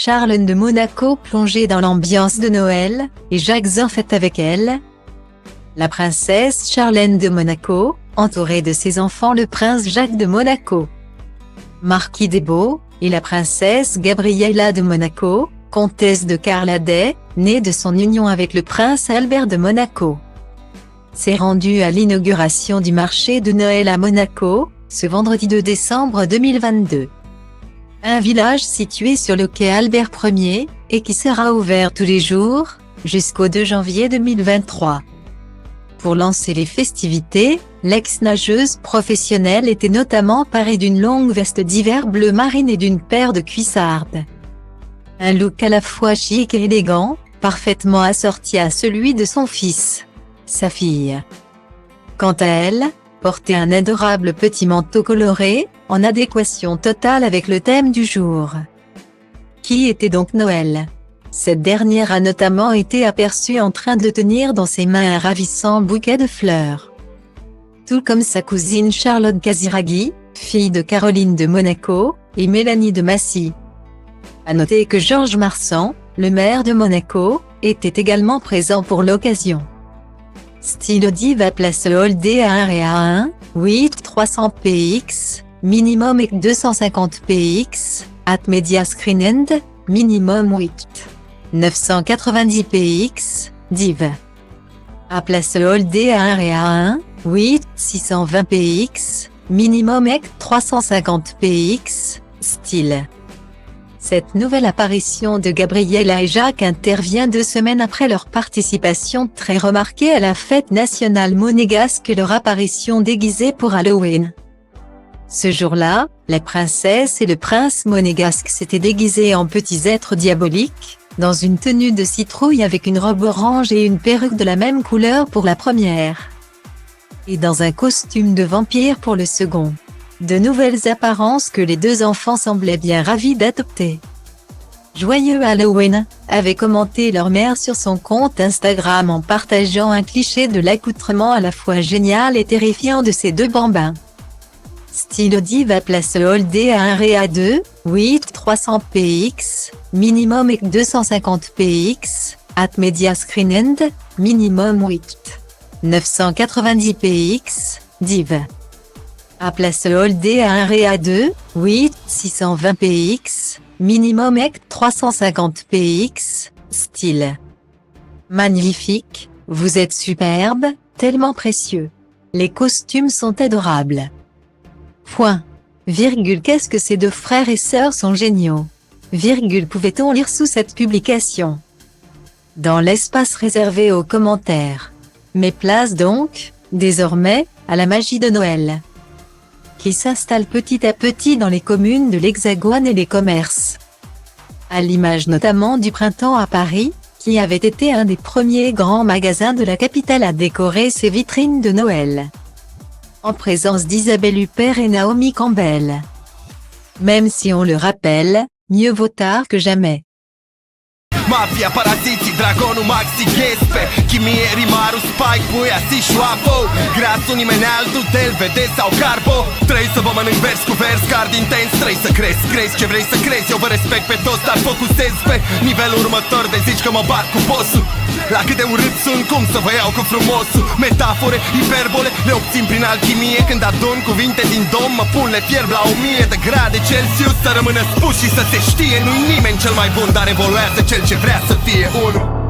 Charlène de Monaco plongée dans l'ambiance de Noël, et Jacques en fête avec elle. La princesse Charlène de Monaco, entourée de ses enfants le prince Jacques de Monaco, marquis des Beaux, et la princesse Gabriella de Monaco, comtesse de Carladais, née de son union avec le prince Albert de Monaco, s'est rendue à l'inauguration du marché de Noël à Monaco, ce vendredi 2 décembre 2022. Un village situé sur le quai Albert Ier, et qui sera ouvert tous les jours, jusqu'au 2 janvier 2023. Pour lancer les festivités, l'ex-nageuse professionnelle était notamment parée d'une longue veste d'hiver bleu marine et d'une paire de cuissardes. Un look à la fois chic et élégant, parfaitement assorti à celui de son fils, sa fille. Quant à elle, portait un adorable petit manteau coloré, en adéquation totale avec le thème du jour. Qui était donc Noël? Cette dernière a notamment été aperçue en train de tenir dans ses mains un ravissant bouquet de fleurs. Tout comme sa cousine Charlotte Casiraghi, fille de Caroline de Monaco, et Mélanie de Massy. À noter que Georges Marsan, le maire de Monaco, était également présent pour l'occasion. Style Diva place Holdé à 1 et à 1, 8 300 px, minimum et 250 px, at Media Screen End, minimum 8 990 px, div. À place Holdé à 1 et à 1, 8 620 px, minimum et 350 px, style. Cette nouvelle apparition de Gabriella et Jacques intervient 2 semaines après leur participation très remarquée à la fête nationale monégasque et leur apparition déguisée pour Halloween. Ce jour-là, la princesse et le prince monégasque s'étaient déguisés en petits êtres diaboliques, dans une tenue de citrouille avec une robe orange et une perruque de la même couleur pour la première, et dans un costume de vampire pour le second. De nouvelles apparences que les 2 enfants semblaient bien ravis d'adopter. Joyeux Halloween, avait commenté leur mère sur son compte Instagram en partageant un cliché de l'accoutrement à la fois génial et terrifiant de ces 2 bambins. Style Diva place Holdé à 1 et à 2, 8 300 px, minimum et 250 px, at Media Screen End, minimum 8 990 px, div. À place Holdé à 1 et à 2, 8 620 px, minimum et 350 px, style. Magnifique, vous êtes superbe, tellement précieux. Les costumes sont adorables. Point. Virgule qu'est-ce que ces 2 frères et sœurs sont géniaux. Virgule pouvait-on lire sous cette publication. Dans l'espace réservé aux commentaires. Mais place donc, désormais, à la magie de Noël, qui s'installe petit à petit dans les communes de l'Hexagone et les commerces. À l'image notamment du Printemps à Paris, qui avait été un des premiers grands magasins de la capitale à décorer ses vitrines de Noël. En présence d'Isabelle Huppert et Naomi Campbell. Même si on le rappelle, mieux vaut tard que jamais. Mafia, paraziții, dragonul Maxi Ghespe Chimieri, Maru, Spike, Buia, Si, Schwapo Grasul, nimeni altul, Del, Vede sau Carbo Trei să vă mănânc vers cu vers, card intens Trei să crezi ce vrei să crezi Eu vă respect pe toți, dar focusez pe nivelul următor De zici că mă bat cu bossul La cât de urât sunt, cum să vă iau cu frumosul Metafore, hiperbole, le obțin prin alchimie Când adun cuvinte din dom, mă pun, le fierb la 1000 de grade Celsius Să rămână spus și să se știe Nu-i nimeni cel mai bun, dar evoluează cel ce vrea să fie unul